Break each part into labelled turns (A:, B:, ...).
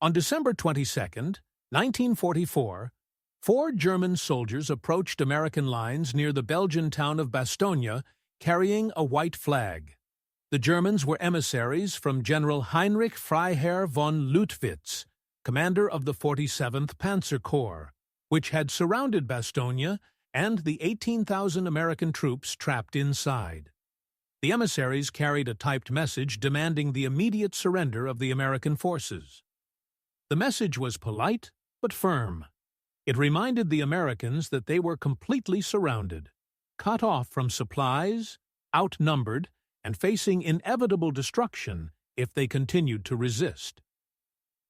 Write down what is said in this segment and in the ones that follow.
A: On December 22, 1944, 4 German soldiers approached American lines near the Belgian town of Bastogne carrying a white flag. The Germans were emissaries from General Heinrich Freiherr von Lüttwitz, commander of the 47th Panzer Corps, which had surrounded Bastogne and the 18,000 American troops trapped inside. The emissaries carried a typed message demanding the immediate surrender of the American forces. The message was polite but firm. It reminded the Americans that they were completely surrounded, cut off from supplies, outnumbered, and facing inevitable destruction if they continued to resist.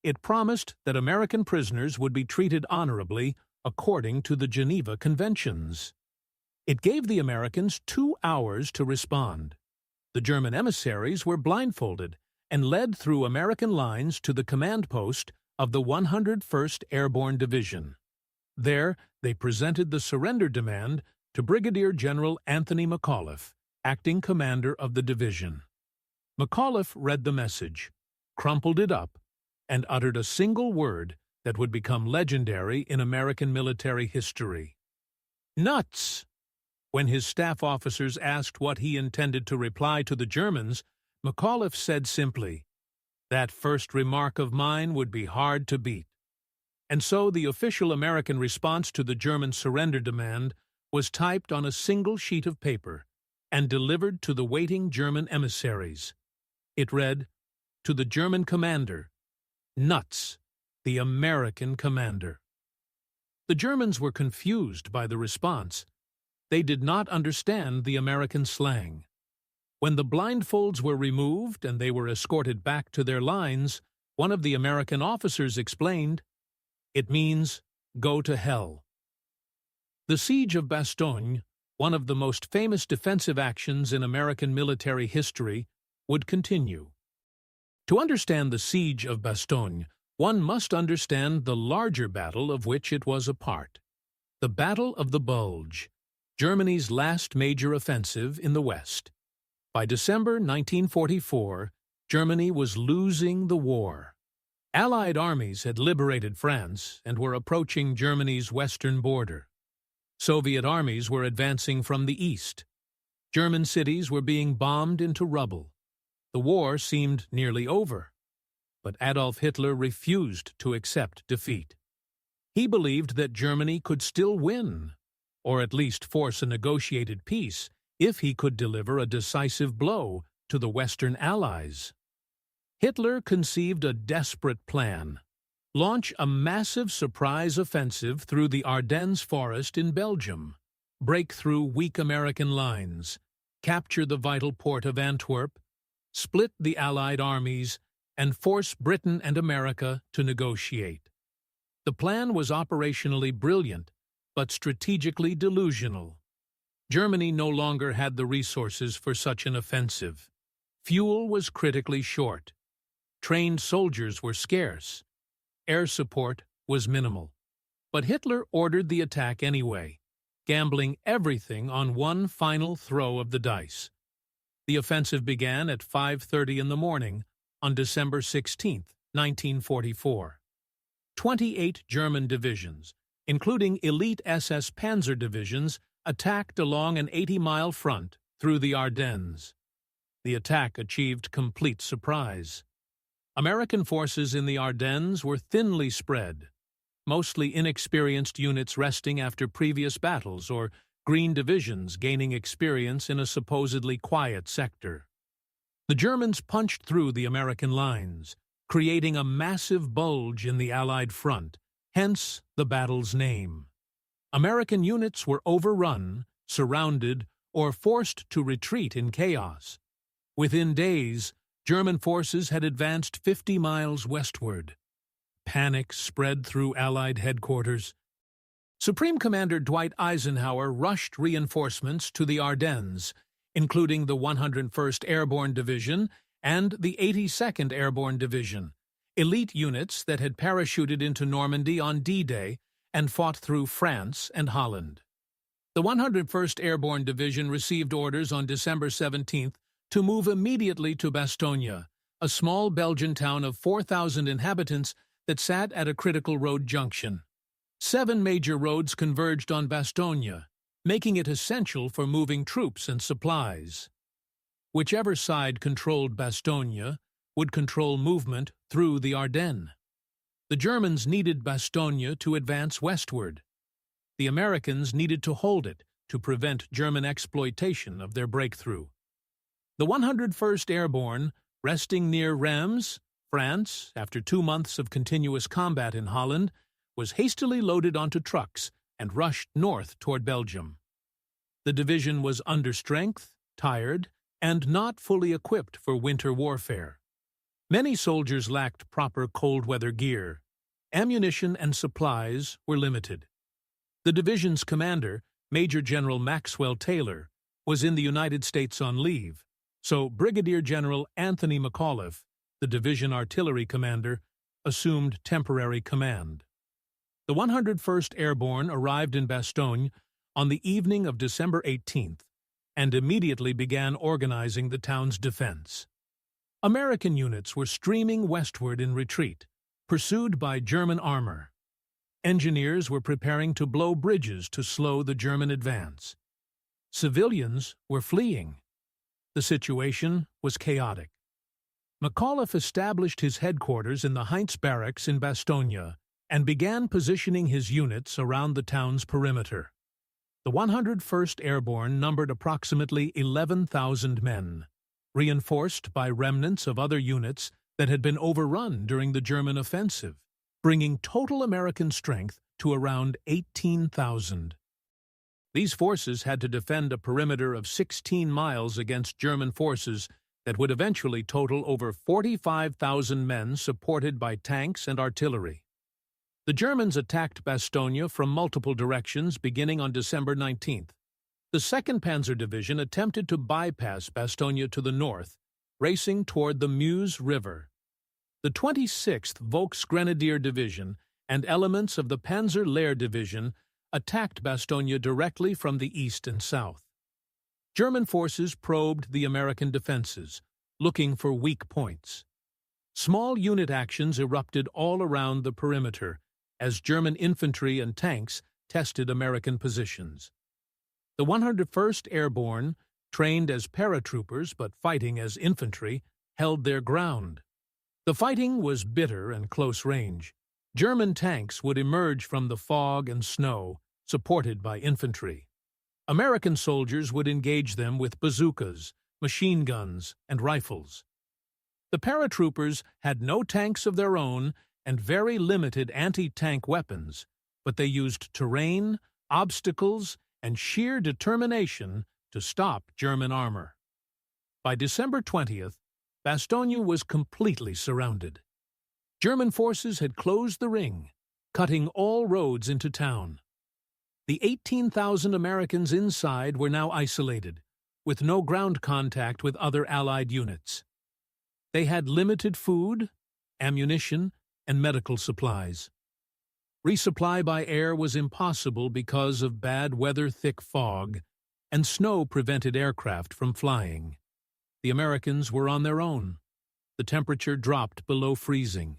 A: It promised that American prisoners would be treated honorably according to the Geneva Conventions. It gave the Americans 2 hours to respond. The German emissaries were blindfolded and led through American lines to the command post of the 101st Airborne Division. There, they presented the surrender demand to Brigadier General Anthony McAuliffe, acting commander of the division. McAuliffe read the message, crumpled it up, and uttered a single word that would become legendary in American military history. "Nuts!" When his staff officers asked what he intended to reply to the Germans, McAuliffe said simply, "That first remark of mine would be hard to beat." And so the official American response to the German surrender demand was typed on a single sheet of paper and delivered to the waiting German emissaries. It read, "To the German commander, nuts, the American commander." The Germans were confused by the response. They did not understand the American slang. When the blindfolds were removed and they were escorted back to their lines, one of the American officers explained, "It means, go to hell." The Siege of Bastogne, one of the most famous defensive actions in American military history, would continue. To understand the Siege of Bastogne, one must understand the larger battle of which it was a part. The Battle of the Bulge, Germany's last major offensive in the West. By December 1944, Germany was losing the war. Allied armies had liberated France and were approaching Germany's western border. Soviet armies were advancing from the east. German cities were being bombed into rubble. The war seemed nearly over. But Adolf Hitler refused to accept defeat. He believed that Germany could still win, or at least force a negotiated peace, if he could deliver a decisive blow to the Western Allies. Hitler conceived a desperate plan: launch a massive surprise offensive through the Ardennes forest in Belgium, break through weak American lines, capture the vital port of Antwerp, split the Allied armies, and force Britain and America to negotiate. The plan was operationally brilliant, but strategically delusional. Germany no longer had the resources for such an offensive. Fuel was critically short. Trained soldiers were scarce. Air support was minimal. But Hitler ordered the attack anyway, gambling everything on one final throw of the dice. The offensive began at 5:30 in the morning on December 16, 1944. 28 German divisions, including elite SS Panzer divisions, attacked along an 80-mile front through the Ardennes. The attack achieved complete surprise. American forces in the Ardennes were thinly spread, mostly inexperienced units resting after previous battles or green divisions gaining experience in a supposedly quiet sector. The Germans punched through the American lines, creating a massive bulge in the Allied front, hence the battle's name. American units were overrun, surrounded, or forced to retreat in chaos. Within days, German forces had advanced 50 miles westward. Panic spread through Allied headquarters. Supreme Commander Dwight Eisenhower rushed reinforcements to the Ardennes, including the 101st Airborne Division and the 82nd Airborne Division, elite units that had parachuted into Normandy on D-Day and fought through France and Holland. The 101st Airborne Division received orders on December 17th to move immediately to Bastogne, a small Belgian town of 4,000 inhabitants that sat at a critical road junction. 7 major roads converged on Bastogne, making it essential for moving troops and supplies. Whichever side controlled Bastogne would control movement through the Ardennes. The Germans needed Bastogne to advance westward. The Americans needed to hold it to prevent German exploitation of their breakthrough. The 101st Airborne, resting near Reims, France, after 2 months of continuous combat in Holland, was hastily loaded onto trucks and rushed north toward Belgium. The division was under strength, tired, and not fully equipped for winter warfare. Many soldiers lacked proper cold-weather gear. Ammunition and supplies were limited. The division's commander, Major General Maxwell Taylor, was in the United States on leave, so Brigadier General Anthony McAuliffe, the division artillery commander, assumed temporary command. The 101st Airborne arrived in Bastogne on the evening of December 18th and immediately began organizing the town's defense. American units were streaming westward in retreat, pursued by German armor. Engineers were preparing to blow bridges to slow the German advance. Civilians were fleeing. The situation was chaotic. McAuliffe established his headquarters in the Heinz Barracks in Bastogne and began positioning his units around the town's perimeter. The 101st Airborne numbered approximately 11,000 men, reinforced by remnants of other units that had been overrun during the German offensive, bringing total American strength to around 18,000. These forces had to defend a perimeter of 16 miles against German forces that would eventually total over 45,000 men supported by tanks and artillery. The Germans attacked Bastogne from multiple directions beginning on December 19th. The 2nd Panzer Division attempted to bypass Bastogne to the north, racing toward the Meuse River. The 26th Volksgrenadier Division and elements of the Panzer Lehr Division attacked Bastogne directly from the east and south. German forces probed the American defenses, looking for weak points. Small unit actions erupted all around the perimeter as German infantry and tanks tested American positions. The 101st Airborne, trained as paratroopers but fighting as infantry, held their ground. The fighting was bitter and close range. German tanks would emerge from the fog and snow, supported by infantry. American soldiers would engage them with bazookas, machine guns, and rifles. The paratroopers had no tanks of their own and very limited anti-tank weapons, but they used terrain, obstacles, and sheer determination to stop German armor. By December 20th, Bastogne was completely surrounded. German forces had closed the ring, cutting all roads into town. The 18,000 Americans inside were now isolated, with no ground contact with other Allied units. They had limited food, ammunition, and medical supplies. Resupply by air was impossible because of bad weather, thick fog, and snow prevented aircraft from flying. The Americans were on their own. The temperature dropped below freezing.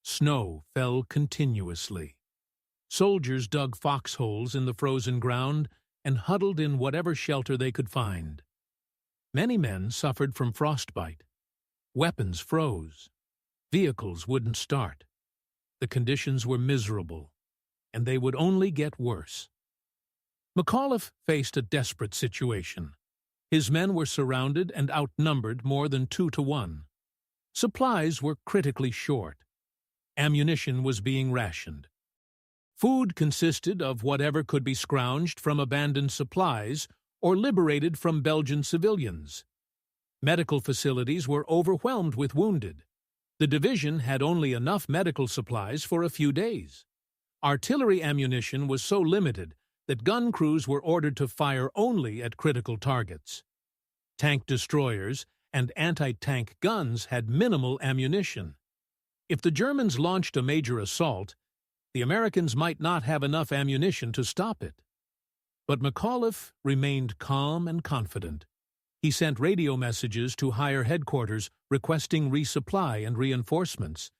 A: Snow fell continuously. Soldiers dug foxholes in the frozen ground and huddled in whatever shelter they could find. Many men suffered from frostbite. Weapons froze. Vehicles wouldn't start. The conditions were miserable, and they would only get worse. McAuliffe faced a desperate situation. His men were surrounded and outnumbered more than 2 to 1. Supplies were critically short. Ammunition was being rationed. Food consisted of whatever could be scrounged from abandoned supplies or liberated from Belgian civilians. Medical facilities were overwhelmed with wounded. The division had only enough medical supplies for a few days. Artillery ammunition was so limited that gun crews were ordered to fire only at critical targets. Tank destroyers and anti-tank guns had minimal ammunition. If the Germans launched a major assault, the Americans might not have enough ammunition to stop it. But McAuliffe remained calm and confident. He sent radio messages to higher headquarters requesting resupply and reinforcements,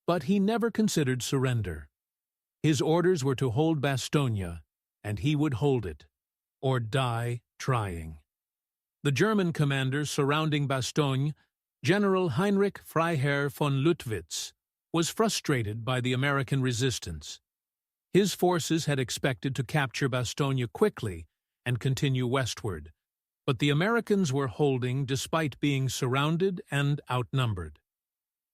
A: but he never considered surrender. His orders were to hold Bastogne, and he would hold it, or die trying. The German commander surrounding Bastogne, General Heinrich Freiherr von Lüttwitz, was frustrated by the American resistance. His forces had expected to capture Bastogne quickly and continue westward, but the Americans were holding despite being surrounded and outnumbered.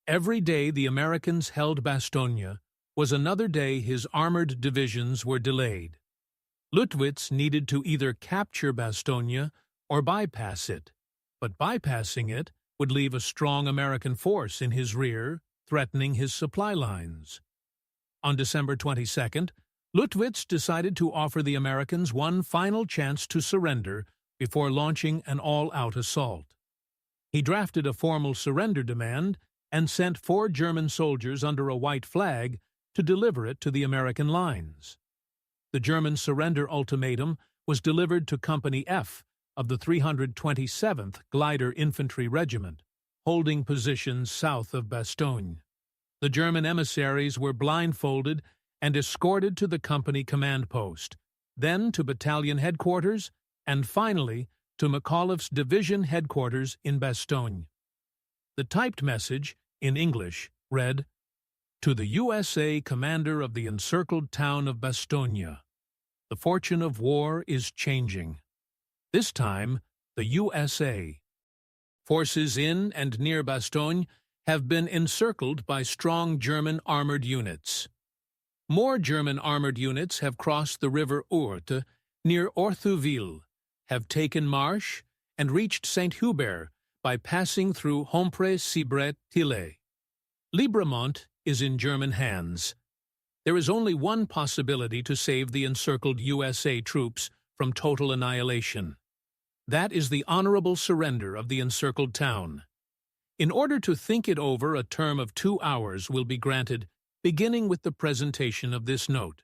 A: Every day the Americans held Bastogne was another day his armored divisions were delayed. Lüttwitz needed to either capture Bastogne or bypass it, but bypassing it would leave a strong American force in his rear, threatening his supply lines. On December 22nd, Lüttwitz decided to offer the Americans one final chance to surrender before launching an all-out assault. He drafted a formal surrender demand and sent 4 German soldiers under a white flag to deliver it to the American lines. The German surrender ultimatum was delivered to Company F of the 327th Glider Infantry Regiment, holding positions south of Bastogne. The German emissaries were blindfolded and escorted to the company command post, then to battalion headquarters, and finally to McAuliffe's division headquarters in Bastogne. The typed message, in English, read, "To the USA commander of the encircled town of Bastogne. The fortune of war is changing. This time, the USA. Forces in and near Bastogne have been encircled by strong German armored units. More German armored units have crossed the river Ourthe near Orthouville, have taken Marche, and reached Saint-Hubert by passing through Homprez-Cibret-Tillé. Libremont is in German hands. There is only one possibility to save the encircled USA troops from total annihilation. That is the honorable surrender of the encircled town. In order to think it over, a term of 2 hours will be granted, beginning with the presentation of this note.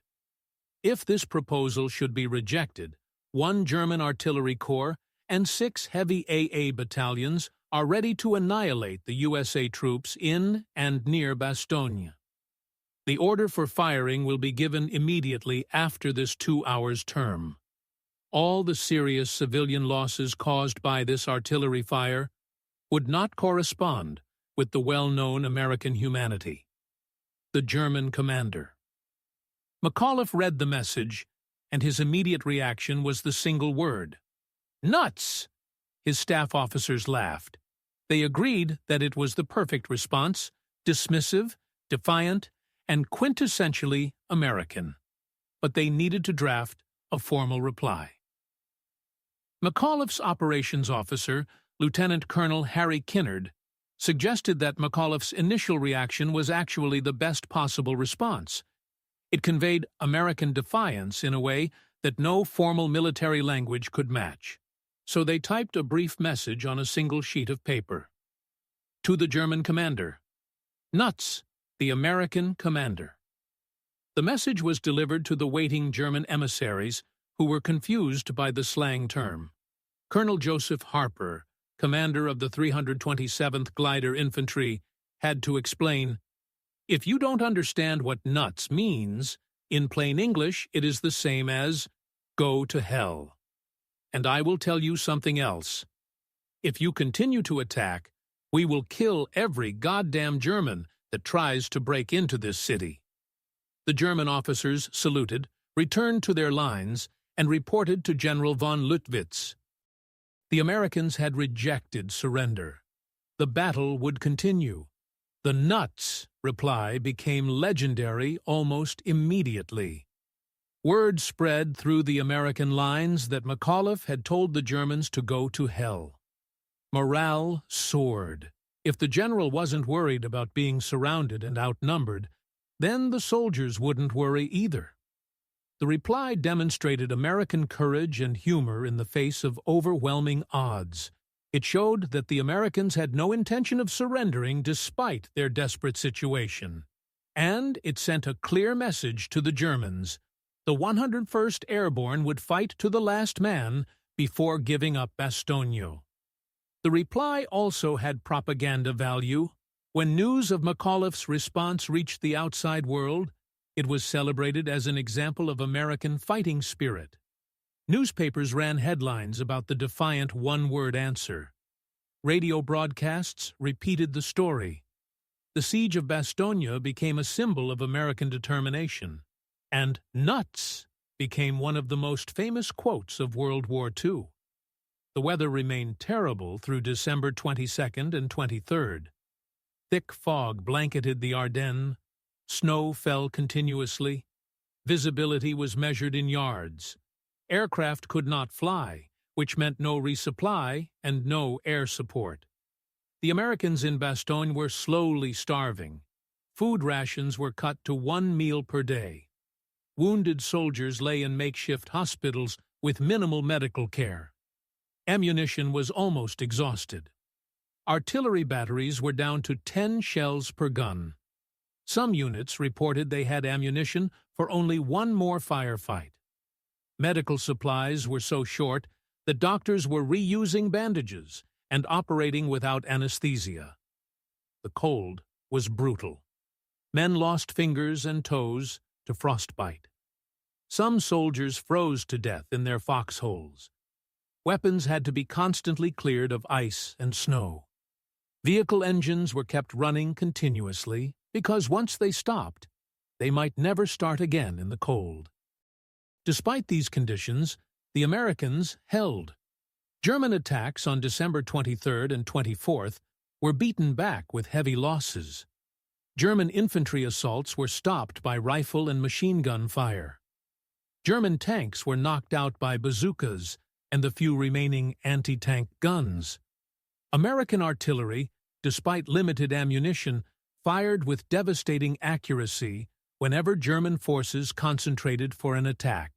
A: If this proposal should be rejected, 1 German artillery corps and 6 heavy AA battalions are ready to annihilate the USA troops in and near Bastogne. The order for firing will be given immediately after this 2 hours term. All the serious civilian losses caused by this artillery fire would not correspond with the well-known American humanity. The German commander." McAuliffe read the message, and his immediate reaction was the single word, "Nuts!" His staff officers laughed. They agreed that it was the perfect response, dismissive, defiant, and quintessentially American. But they needed to draft a formal reply. McAuliffe's operations officer, Lieutenant Colonel Harry Kinnard, suggested that McAuliffe's initial reaction was actually the best possible response. It conveyed American defiance in a way that no formal military language could match. So they typed a brief message on a single sheet of paper. To the German commander. Nuts, the American commander. The message was delivered to the waiting German emissaries who were confused by the slang term. Colonel Joseph Harper, commander of the 327th Glider Infantry, had to explain, "If you don't understand what nuts means, in plain English it is the same as go to hell. And I will tell you something else. If you continue to attack, we will kill every goddamn German that tries to break into this city." The German officers saluted, returned to their lines, and reported to General von Lüttwitz. The Americans had rejected surrender. The battle would continue. The nuts reply became legendary almost immediately. Word spread through the American lines that McAuliffe had told the Germans to go to hell. Morale soared. If the general wasn't worried about being surrounded and outnumbered, then the soldiers wouldn't worry either. The reply demonstrated American courage and humor in the face of overwhelming odds. It showed that the Americans had no intention of surrendering despite their desperate situation. And it sent a clear message to the Germans. The 101st Airborne would fight to the last man before giving up Bastogne. The reply also had propaganda value. When news of McAuliffe's response reached the outside world, it was celebrated as an example of American fighting spirit. Newspapers ran headlines about the defiant one-word answer. Radio broadcasts repeated the story. The siege of Bastogne became a symbol of American determination, and "nuts" became one of the most famous quotes of World War II. The weather remained terrible through December 22nd and 23rd. Thick fog blanketed the Ardennes, snow fell continuously, visibility was measured in yards. Aircraft could not fly, which meant no resupply and no air support. The Americans in Bastogne were slowly starving. Food rations were cut to 1 meal per day. Wounded soldiers lay in makeshift hospitals with minimal medical care. Ammunition was almost exhausted. Artillery batteries were down to 10 shells per gun. Some units reported they had ammunition for only one more firefight. Medical supplies were so short that doctors were reusing bandages and operating without anesthesia. The cold was brutal. Men lost fingers and toes to frostbite. Some soldiers froze to death in their foxholes. Weapons had to be constantly cleared of ice and snow. Vehicle engines were kept running continuously because once they stopped, they might never start again in the cold. Despite these conditions, the Americans held. German attacks on December 23rd and 24th were beaten back with heavy losses. German infantry assaults were stopped by rifle and machine gun fire. German tanks were knocked out by bazookas and the few remaining anti-tank guns. American artillery, despite limited ammunition, fired with devastating accuracy whenever German forces concentrated for an attack.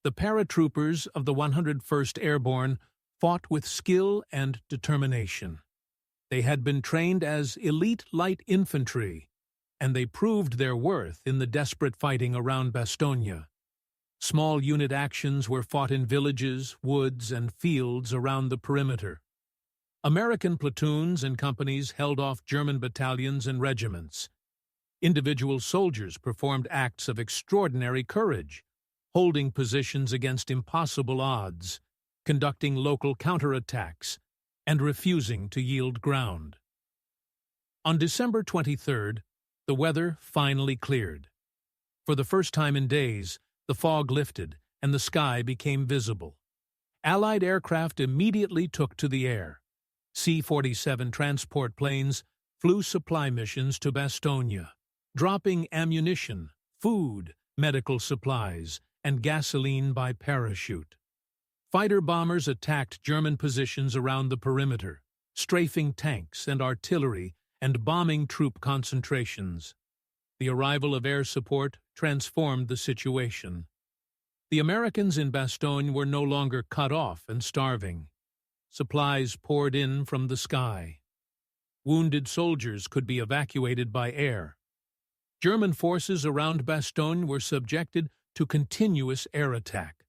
A: The paratroopers of the 101st Airborne fought with skill and determination. They had been trained as elite light infantry, and they proved their worth in the desperate fighting around Bastogne. Small unit actions were fought in villages, woods, and fields around the perimeter. American platoons and companies held off German battalions and regiments. Individual soldiers performed acts of extraordinary courage, holding positions against impossible odds, conducting local counterattacks, and refusing to yield ground. On December 23rd, the weather finally cleared. For the first time in days, the fog lifted and the sky became visible. Allied aircraft immediately took to the air. C-47 transport planes flew supply missions to Bastogne, dropping ammunition, food, medical supplies, and gasoline by parachute. Fighter bombers attacked German positions around the perimeter, strafing tanks and artillery and bombing troop concentrations. The arrival of air support transformed the situation. The Americans in Bastogne were no longer cut off and starving. Supplies poured in from the sky. Wounded soldiers could be evacuated by air. German forces around Bastogne were subjected to continuous air attack.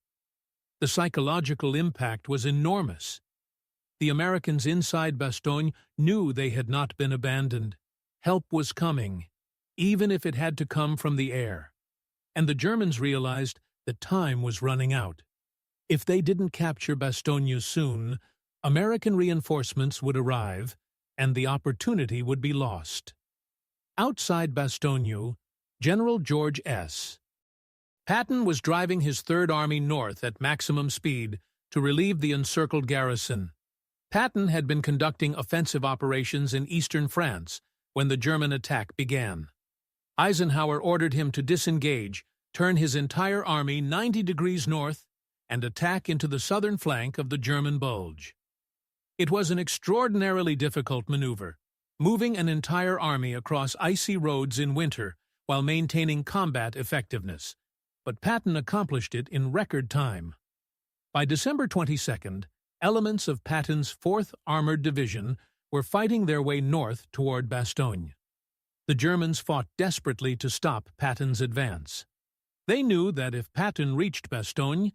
A: The psychological impact was enormous. The Americans inside Bastogne knew they had not been abandoned. Help was coming, even if it had to come from the air. And the Germans realized that time was running out. If they didn't capture Bastogne soon, American reinforcements would arrive, and the opportunity would be lost. Outside Bastogne, General George S. Patton was driving his Third Army north at maximum speed to relieve the encircled garrison. Patton had been conducting offensive operations in eastern France when the German attack began. Eisenhower ordered him to disengage, turn his entire army 90 degrees north, and attack into the southern flank of the German Bulge. It was an extraordinarily difficult maneuver, moving an entire army across icy roads in winter while maintaining combat effectiveness, but Patton accomplished it in record time. By December 22nd, elements of Patton's 4th Armored Division were fighting their way north toward Bastogne. The Germans fought desperately to stop Patton's advance. They knew that if Patton reached Bastogne,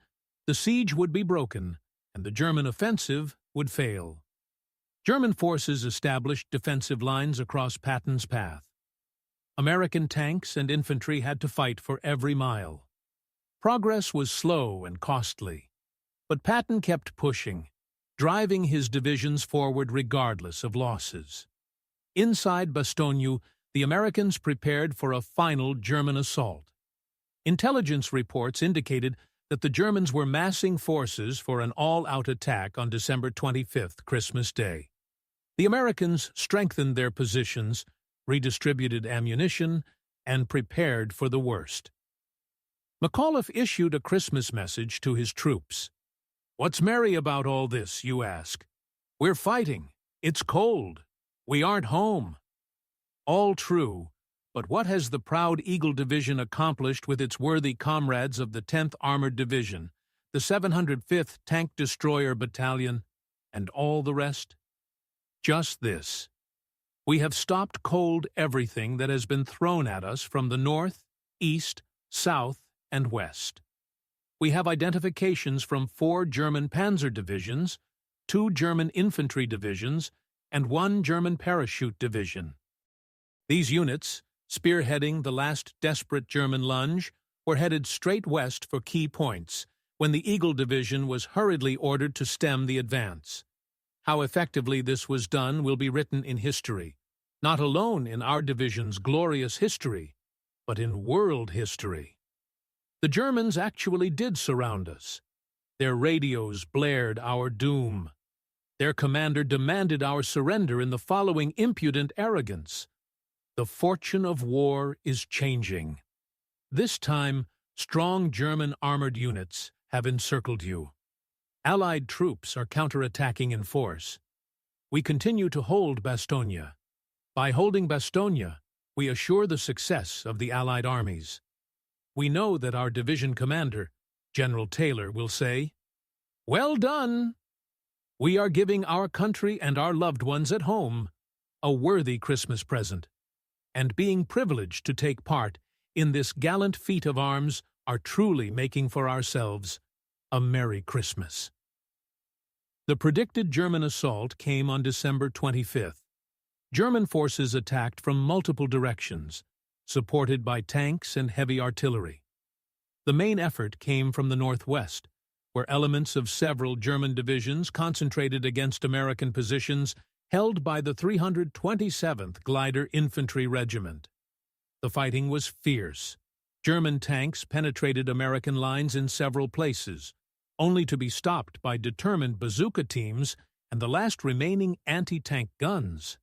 A: the siege would be broken and the German offensive would fail. German forces established defensive lines across Patton's path. American tanks and infantry had to fight for every mile. Progress was slow and costly, but Patton kept pushing, driving his divisions forward regardless of losses. Inside Bastogne, the Americans prepared for a final German assault. Intelligence reports indicated that the Germans were massing forces for an all-out attack on December 25th, Christmas Day. The Americans strengthened their positions, redistributed ammunition, and prepared for the worst. McAuliffe issued a Christmas message to his troops. "What's merry about all this, you ask? We're fighting. It's cold. We aren't home." All true, but what has the proud Eagle Division accomplished with its worthy comrades of the 10th Armored Division, the 705th Tank Destroyer Battalion, and all the rest? Just this. We have stopped cold everything that has been thrown at us from the north, east, south, and west. We have identifications from 4 German panzer divisions, 2 German infantry divisions, and 1 German parachute division. These units, spearheading the last desperate German lunge, were headed straight west for key points when the Eagle Division was hurriedly ordered to stem the advance. How effectively this was done will be written in history, not alone in our division's glorious history, but in world history. The Germans actually did surround us. Their radios blared our doom. Their commander demanded our surrender in the following impudent arrogance: "The fortune of war is changing. This time, strong German armored units have encircled you. Allied troops are counterattacking in force. We continue to hold Bastogne. By holding Bastogne, we assure the success of the Allied armies. We know that our division commander, General Taylor, will say, 'Well done! We are giving our country and our loved ones at home a worthy Christmas present, and being privileged to take part in this gallant feat of arms are truly making for ourselves a Merry Christmas.'" The predicted German assault came on December 25th. German forces attacked from multiple directions, supported by tanks and heavy artillery. The main effort came from the northwest, where elements of several German divisions concentrated against American positions held by the 327th Glider Infantry Regiment. The fighting was fierce. German tanks penetrated American lines in several places, only to be stopped by determined bazooka teams and the last remaining anti-tank guns.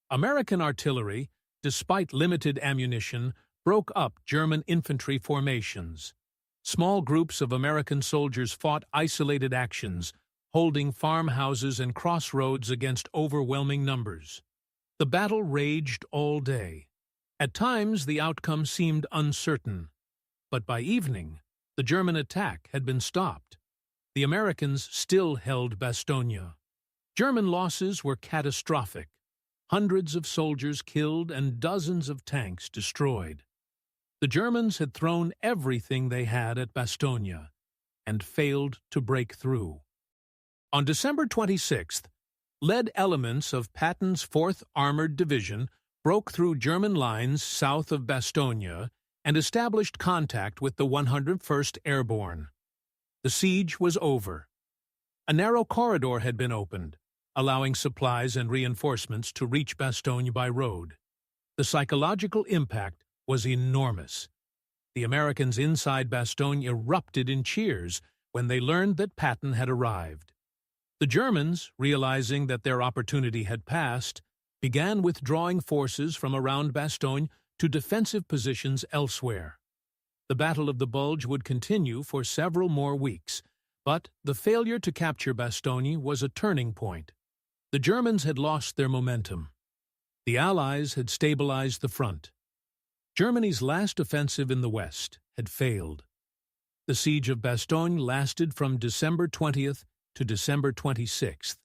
A: American artillery, despite limited ammunition, broke up German infantry formations. Small groups of American soldiers fought isolated actions, holding farmhouses and crossroads against overwhelming numbers. The battle raged all day. At times, the outcome seemed uncertain, but by evening, the German attack had been stopped. The Americans still held Bastogne. German losses were catastrophic. Hundreds of soldiers killed and dozens of tanks destroyed. The Germans had thrown everything they had at Bastogne and failed to break through. On December 26th, lead elements of Patton's 4th Armored Division broke through German lines south of Bastogne and established contact with the 101st Airborne. The siege was over. A narrow corridor had been opened, allowing supplies and reinforcements to reach Bastogne by road. The psychological impact was enormous. The Americans inside Bastogne erupted in cheers when they learned that Patton had arrived. The Germans, realizing that their opportunity had passed, began withdrawing forces from around Bastogne to defensive positions elsewhere. The Battle of the Bulge would continue for several more weeks, but the failure to capture Bastogne was a turning point. The Germans had lost their momentum. The Allies had stabilized the front. Germany's last offensive in the West had failed. The siege of Bastogne lasted from December 20th to December 26th,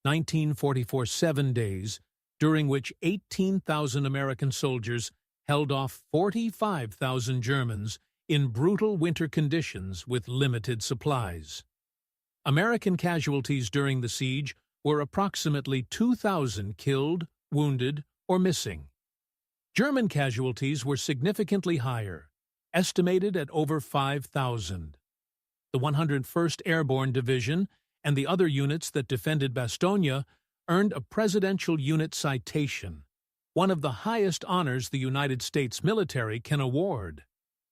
A: 1944, 7 days, during which 18,000 American soldiers held off 45,000 Germans in brutal winter conditions with limited supplies. American casualties during the siege were approximately 2,000 killed, wounded, or missing. German casualties were significantly higher, estimated at over 5,000. The 101st Airborne Division and the other units that defended Bastogne earned a Presidential Unit Citation, one of the highest honors the United States military can award.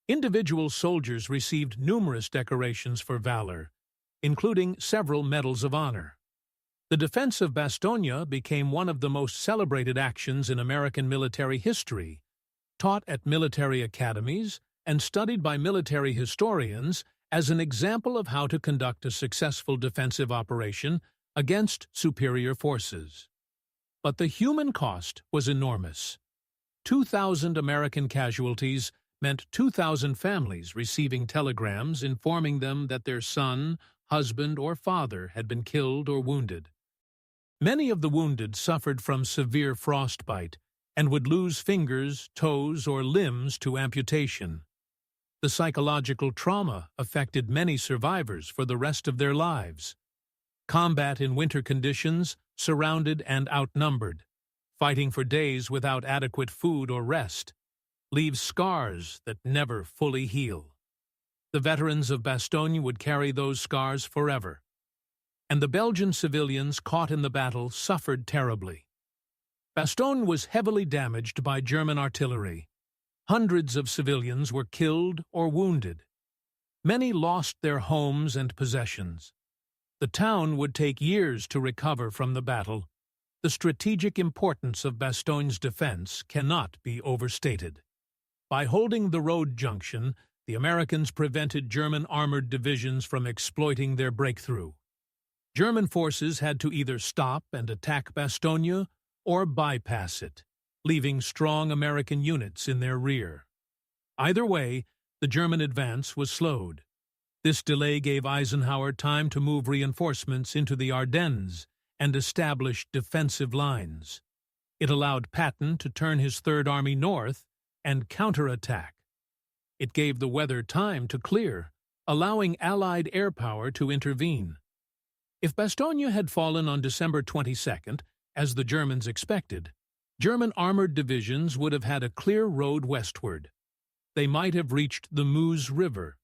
A: Individual soldiers received numerous decorations for valor, including several medals of honor. The defense of Bastogne became one of the most celebrated actions in American military history, taught at military academies and studied by military historians as an example of how to conduct a successful defensive operation against superior forces. But the human cost was enormous. 2,000 American casualties meant 2,000 families receiving telegrams informing them that their son, husband, or father had been killed or wounded. Many of the wounded suffered from severe frostbite and would lose fingers, toes, or limbs to amputation. The psychological trauma affected many survivors for the rest of their lives. Combat in winter conditions, surrounded and outnumbered, fighting for days without adequate food or rest, leaves scars that never fully heal. The veterans of Bastogne would carry those scars forever, and the Belgian civilians caught in the battle suffered terribly. Bastogne was heavily damaged by German artillery. Hundreds of civilians were killed or wounded. Many lost their homes and possessions. The town would take years to recover from the battle. The strategic importance of Bastogne's defense cannot be overstated. By holding the road junction, the Americans prevented German armored divisions from exploiting their breakthrough. German forces had to either stop and attack Bastogne or bypass it, leaving strong American units in their rear. Either way, the German advance was slowed. This delay gave Eisenhower time to move reinforcements into the Ardennes and establish defensive lines. It allowed Patton to turn his Third Army north and counterattack. It gave the weather time to clear, allowing Allied air power to intervene. If Bastogne had fallen on December 22nd, as the Germans expected, German armored divisions would have had a clear road westward. They might have reached the Meuse River.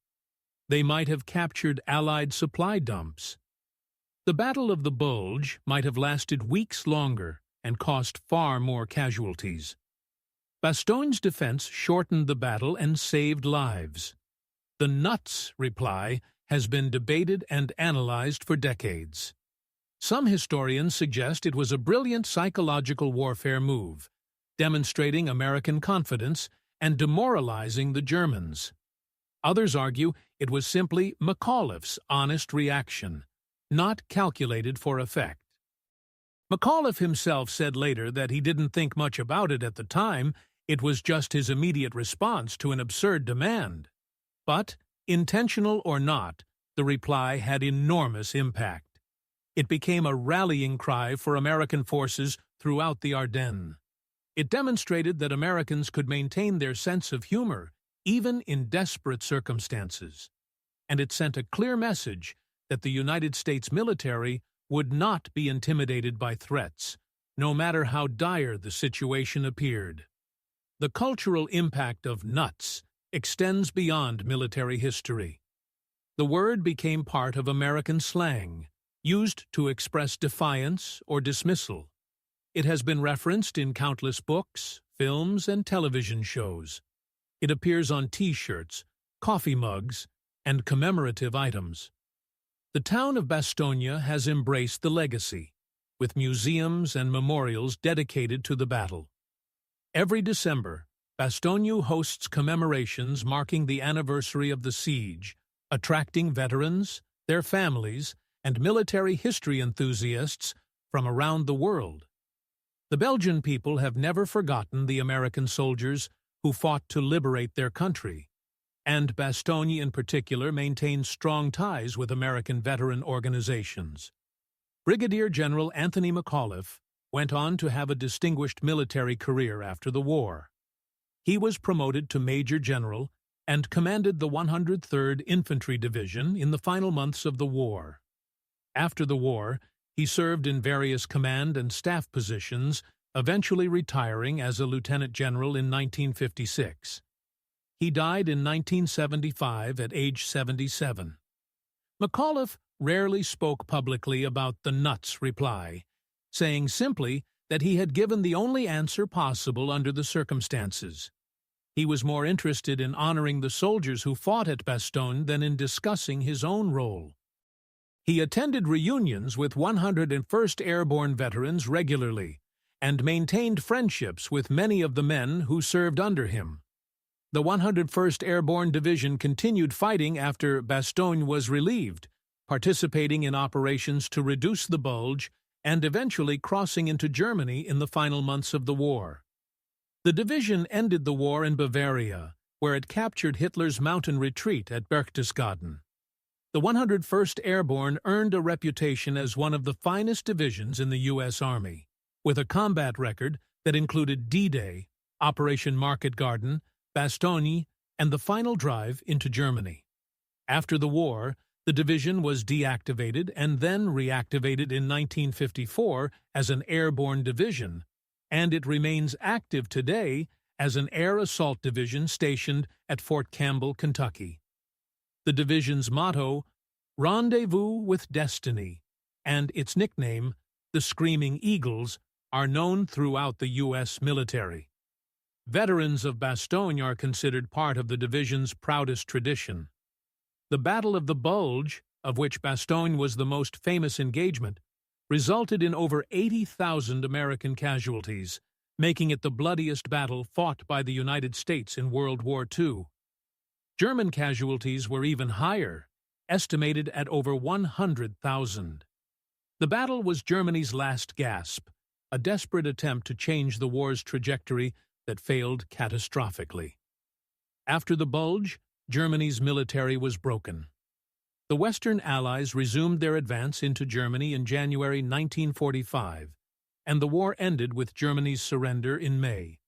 A: They might have captured Allied supply dumps. The Battle of the Bulge might have lasted weeks longer and cost far more casualties. Bastogne's defense shortened the battle and saved lives. The nuts reply has been debated and analyzed for decades. Some historians suggest it was a brilliant psychological warfare move, demonstrating American confidence and demoralizing the Germans. Others argue it was simply McAuliffe's honest reaction, not calculated for effect. McAuliffe himself said later that he didn't think much about it at the time, it was just his immediate response to an absurd demand. But, intentional or not, the reply had enormous impact. It became a rallying cry for American forces throughout the Ardennes. It demonstrated that Americans could maintain their sense of humor even in desperate circumstances. And it sent a clear message that the United States military would not be intimidated by threats, no matter how dire the situation appeared. The cultural impact of nuts extends beyond military history. The word became part of American slang, used to express defiance or dismissal. It has been referenced in countless books, films, and television shows. It appears on T-shirts, coffee mugs, and commemorative items. The town of Bastogne has embraced the legacy, with museums and memorials dedicated to the battle. Every December, Bastogne hosts commemorations marking the anniversary of the siege, attracting veterans, their families, and military history enthusiasts from around the world. The Belgian people have never forgotten the American soldiers who fought to liberate their country, and Bastogne in particular maintains strong ties with American veteran organizations. Brigadier General Anthony McAuliffe went on to have a distinguished military career after the war. He was promoted to Major General and commanded the 103rd Infantry Division in the final months of the war. After the war, He served in various command and staff positions, eventually retiring as a lieutenant general in 1956. He died in 1975 at age 77. McAuliffe rarely spoke publicly about the nuts reply, saying simply that he had given the only answer possible under the circumstances. He was more interested in honoring the soldiers who fought at Bastogne than in discussing his own role. He attended reunions with 101st Airborne veterans regularly and maintained friendships with many of the men who served under him. The 101st Airborne Division continued fighting after Bastogne was relieved, participating in operations to reduce the Bulge and eventually crossing into Germany in the final months of the war. The division ended the war in Bavaria, where it captured Hitler's mountain retreat at Berchtesgaden. The 101st Airborne earned a reputation as one of the finest divisions in the U.S. Army, with a combat record that included D-Day, Operation Market Garden, Bastogne, and the final drive into Germany. After the war, the division was deactivated and then reactivated in 1954 as an airborne division, and it remains active today as an air assault division stationed at Fort Campbell, Kentucky. The division's motto, Rendezvous with Destiny, and its nickname, the Screaming Eagles, are known throughout the U.S. military. Veterans of Bastogne are considered part of the division's proudest tradition. The Battle of the Bulge, of which Bastogne was the most famous engagement, resulted in over 80,000 American casualties, making it the bloodiest battle fought by the United States in World War II. German casualties were even higher, estimated at over 100,000. The battle was Germany's last gasp, a desperate attempt to change the war's trajectory that failed catastrophically. After the Bulge, Germany's military was broken. The Western Allies resumed their advance into Germany in January 1945, and the war ended with Germany's surrender in May.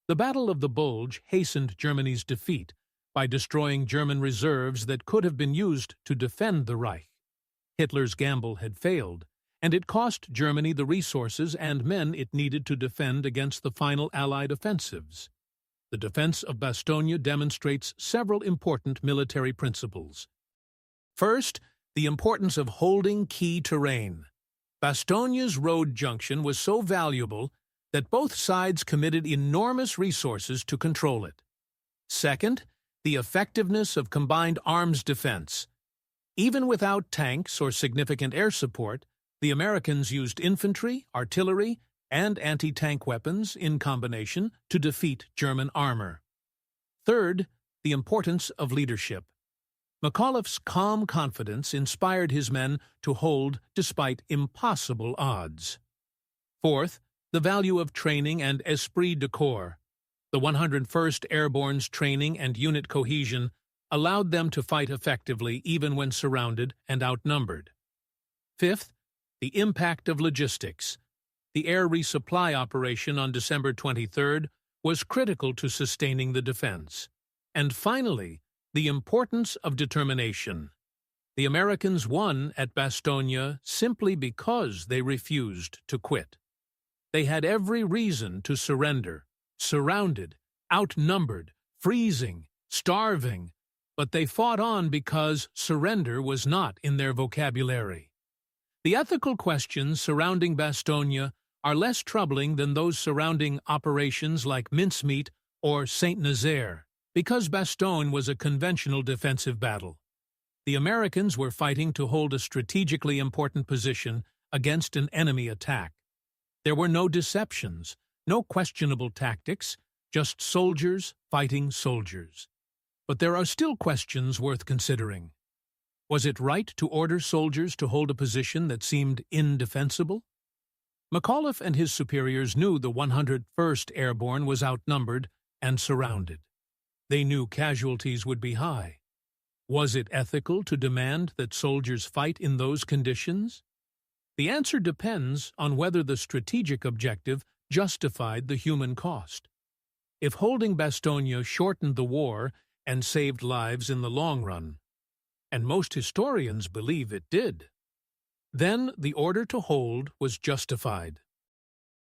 A: The Battle of the Bulge hastened Germany's defeat by destroying German reserves that could have been used to defend the Reich. Hitler's gamble had failed, and it cost Germany the resources and men it needed to defend against the final Allied offensives. The defense of Bastogne demonstrates several important military principles. First, the importance of holding key terrain. Bastogne's road junction was so valuable that both sides committed enormous resources to control it. Second, the effectiveness of combined arms defense. Even without tanks or significant air support, the Americans used infantry, artillery, and anti-tank weapons in combination to defeat German armor. Third, the importance of leadership. McAuliffe's calm confidence inspired his men to hold despite impossible odds. Fourth, the value of training and esprit de corps. The 101st Airborne's training and unit cohesion allowed them to fight effectively even when surrounded and outnumbered. Fifth, the impact of logistics. The air resupply operation on December 23rd was critical to sustaining the defense. And finally, the importance of determination. The Americans won at Bastogne simply because they refused to quit. They had every reason to surrender, surrounded, outnumbered, freezing, starving, but they fought on because surrender was not in their vocabulary. The ethical questions surrounding Bastogne are less troubling than those surrounding operations like Mincemeat or Saint-Nazaire, because Bastogne was a conventional defensive battle. The Americans were fighting to hold a strategically important position against an enemy attack. There were no deceptions, no questionable tactics, just soldiers fighting soldiers. But there are still questions worth considering. Was it right to order soldiers to hold a position that seemed indefensible? McAuliffe and his superiors knew the 101st Airborne was outnumbered and surrounded. They knew casualties would be high. Was it ethical to demand that soldiers fight in those conditions? The answer depends on whether the strategic objective justified the human cost. If holding Bastogne shortened the war and saved lives in the long run, and most historians believe it did, Then the order to hold was justified.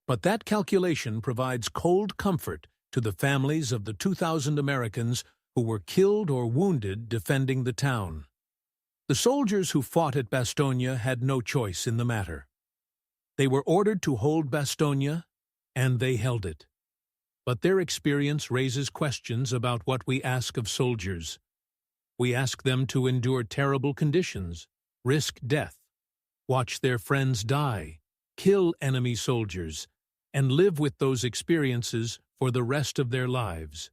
A: But that calculation provides cold comfort to the families of the 2,000 Americans who were killed or wounded defending the town. The soldiers who fought at Bastogne had no choice in the matter. They were ordered to hold Bastogne, and they held it. But their experience raises questions about what we ask of soldiers. We ask them to endure terrible conditions, risk death, watch their friends die, kill enemy soldiers, and live with those experiences for the rest of their lives.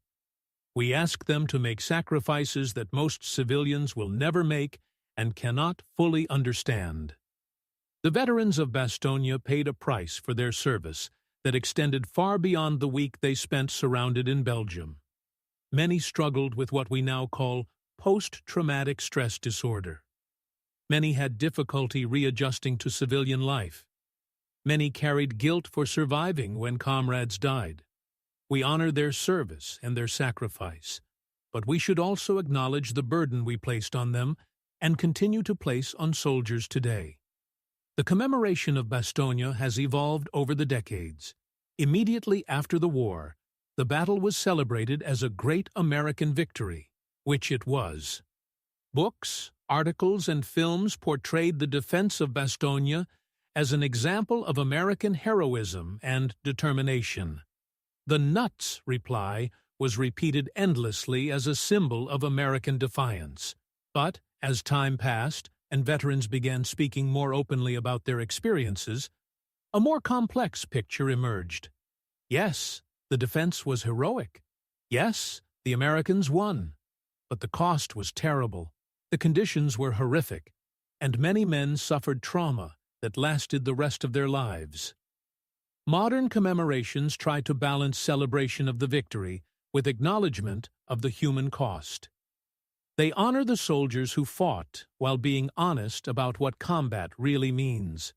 A: We ask them to make sacrifices that most civilians will never make and cannot fully understand. The veterans of Bastogne paid a price for their service that extended far beyond the week they spent surrounded in Belgium. Many struggled with what we now call post-traumatic stress disorder. Many had difficulty readjusting to civilian life. Many carried guilt for surviving when comrades died. We honor their service and their sacrifice, but we should also acknowledge the burden we placed on them and continue to place on soldiers today. The commemoration of Bastogne has evolved over the decades. Immediately after the war, the battle was celebrated as a great American victory, which it was. Books, articles, and films portrayed the defense of Bastogne as an example of American heroism and determination. The nuts reply was repeated endlessly as a symbol of American defiance. But, as time passed and veterans began speaking more openly about their experiences, a more complex picture emerged. Yes, the defense was heroic. Yes, the Americans won. But the cost was terrible, the conditions were horrific, and many men suffered trauma that lasted the rest of their lives. Modern commemorations try to balance celebration of the victory with acknowledgement of the human cost. They honor the soldiers who fought while being honest about what combat really means.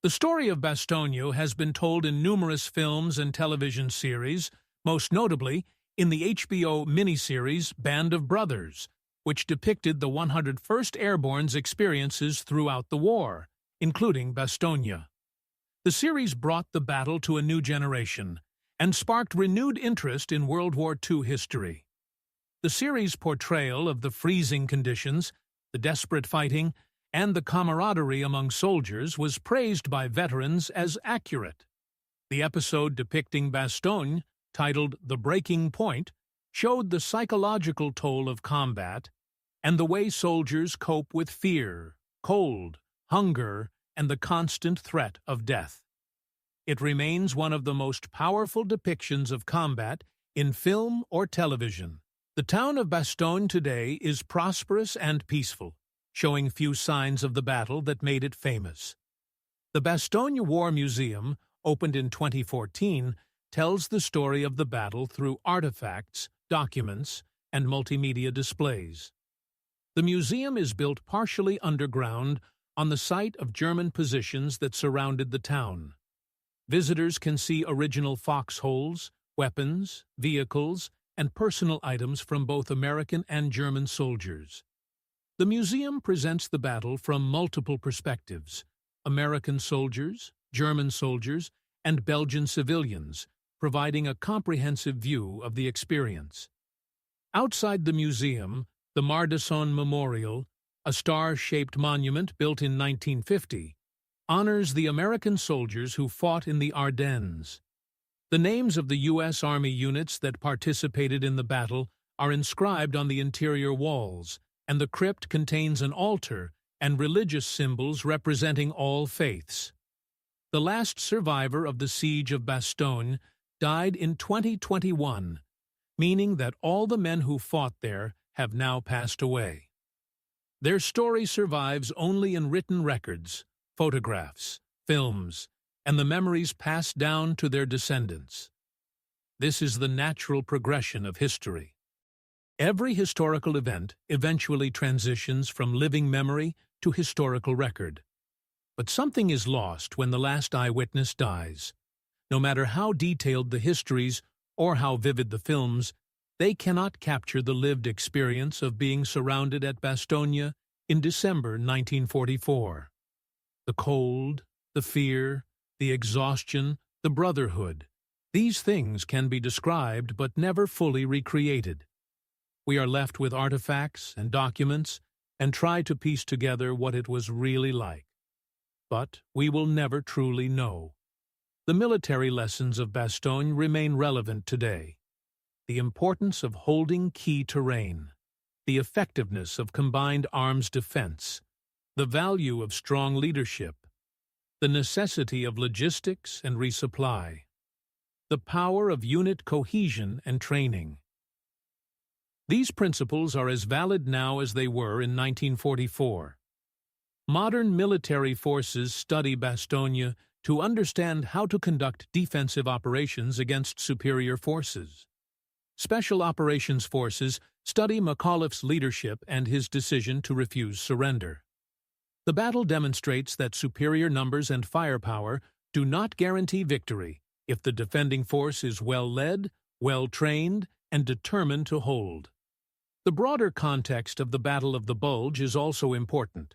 A: The story of Bastogne has been told in numerous films and television series, most notably in the HBO miniseries Band of Brothers, which depicted the 101st Airborne's experiences throughout the war, including Bastogne. The series brought the battle to a new generation and sparked renewed interest in World War II history. The series' portrayal of the freezing conditions, the desperate fighting, and the camaraderie among soldiers was praised by veterans as accurate. The episode depicting Bastogne, titled The Breaking Point, showed the psychological toll of combat and the way soldiers cope with fear, cold, hunger, and the constant threat of death. It remains one of the most powerful depictions of combat in film or television. The town of Bastogne today is prosperous and peaceful, showing few signs of the battle that made it famous. The Bastogne War Museum, opened in 2014, tells the story of the battle through artifacts, documents, and multimedia displays. The museum is built partially underground on the site of German positions that surrounded the town. Visitors can see original foxholes, weapons, vehicles, and personal items from both American and German soldiers. The museum presents the battle from multiple perspectives: American soldiers, German soldiers, and Belgian civilians, providing a comprehensive view of the experience. Outside the museum, the Mardeson Memorial, a star-shaped monument built in 1950, honors the American soldiers who fought in the Ardennes. The names of the U.S. Army units that participated in the battle are inscribed on the interior walls, and the crypt contains an altar and religious symbols representing all faiths. The last survivor of the siege of Bastogne died in 2021, meaning that all the men who fought there have now passed away. Their story survives only in written records, photographs, films, and the memories passed down to their descendants. This is the natural progression of history. Every historical event eventually transitions from living memory to historical record. But something is lost when the last eyewitness dies. No matter how detailed the histories or how vivid the films, they cannot capture the lived experience of being surrounded at Bastogne in December 1944. The cold, the fear, the exhaustion, the brotherhood. These things can be described but never fully recreated. We are left with artifacts and documents and try to piece together what it was really like. But we will never truly know. The military lessons of Bastogne remain relevant today. The importance of holding key terrain, the effectiveness of combined arms defense, the value of strong leadership, the necessity of logistics and resupply, the power of unit cohesion and training. These principles are as valid now as they were in 1944. Modern military forces study Bastogne to understand how to conduct defensive operations against superior forces. Special Operations Forces study McAuliffe's leadership and his decision to refuse surrender. The battle demonstrates that superior numbers and firepower do not guarantee victory if the defending force is well-led, well-trained, and determined to hold. The broader context of the Battle of the Bulge is also important.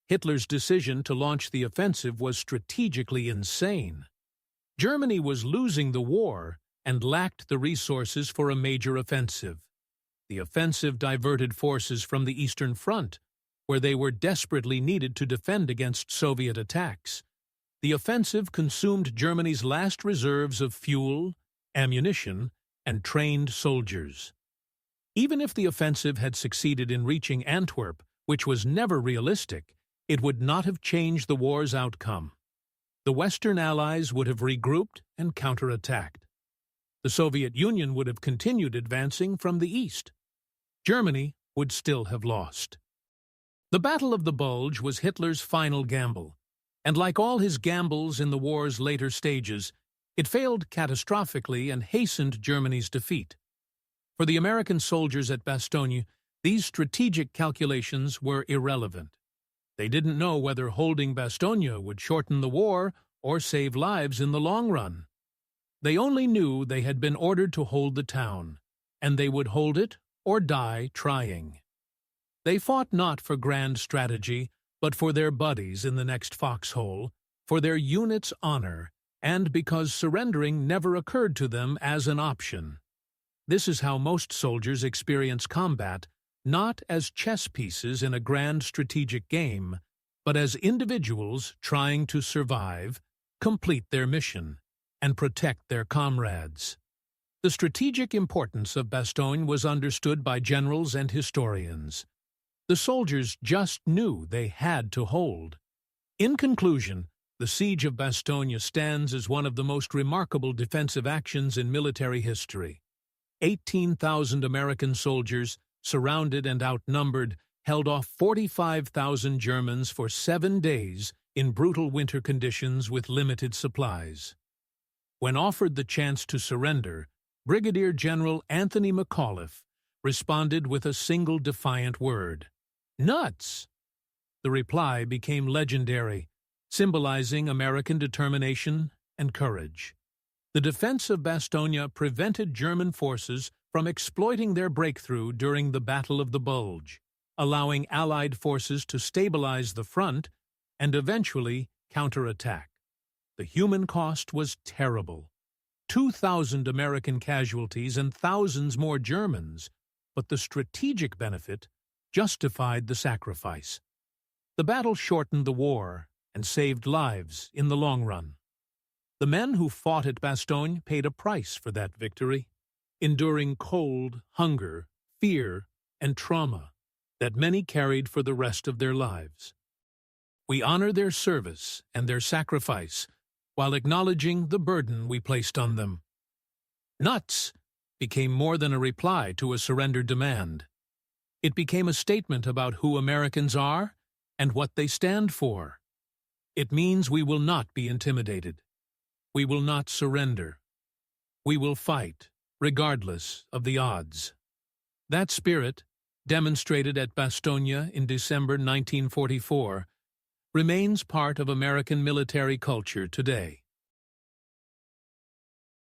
A: Hitler's decision to launch the offensive was strategically insane. Germany was losing the war and lacked the resources for a major offensive. The offensive diverted forces from the Eastern Front, where they were desperately needed to defend against Soviet attacks. The offensive consumed Germany's last reserves of fuel, ammunition, and trained soldiers. Even if the offensive had succeeded in reaching Antwerp, which was never realistic, it would not have changed the war's outcome. The Western Allies would have regrouped and counterattacked. The Soviet Union would have continued advancing from the east. Germany would still have lost. The Battle of the Bulge was Hitler's final gamble, and like all his gambles in the war's later stages, it failed catastrophically and hastened Germany's defeat. For the American soldiers at Bastogne, these strategic calculations were irrelevant. They didn't know whether holding Bastogne would shorten the war or save lives in the long run. They only knew they had been ordered to hold the town, and they would hold it or die trying. They fought not for grand strategy, but for their buddies in the next foxhole, for their unit's honor, and because surrendering never occurred to them as an option. This is how most soldiers experience combat, not as chess pieces in a grand strategic game, but as individuals trying to survive, complete their mission, and protect their comrades. The strategic importance of Bastogne was understood by generals and historians. The soldiers just knew they had to hold. In conclusion, the siege of Bastogne stands as one of the most remarkable defensive actions in military history. 18,000 American soldiers, surrounded and outnumbered, held off 45,000 Germans for 7 days in brutal winter conditions with limited supplies. When offered the chance to surrender, Brigadier General Anthony McAuliffe responded with a single defiant word: "Nuts!" The reply became legendary, symbolizing American determination and courage. The defense of Bastogne prevented German forces from exploiting their breakthrough during the Battle of the Bulge, allowing Allied forces to stabilize the front and eventually counterattack. The human cost was terrible. 2,000 American casualties and thousands more Germans, but the strategic benefit justified the sacrifice. The battle shortened the war and saved lives in the long run. The men who fought at Bastogne paid a price for that victory, enduring cold, hunger, fear, and trauma that many carried for the rest of their lives. We honor their service and their sacrifice while acknowledging the burden we placed on them. Nuts became more than a reply to a surrender demand. It became a statement about who Americans are and what they stand for. It means we will not be intimidated. We will not surrender. We will fight, regardless of the odds. That spirit, demonstrated at Bastogne in December 1944, remains part of American military culture today.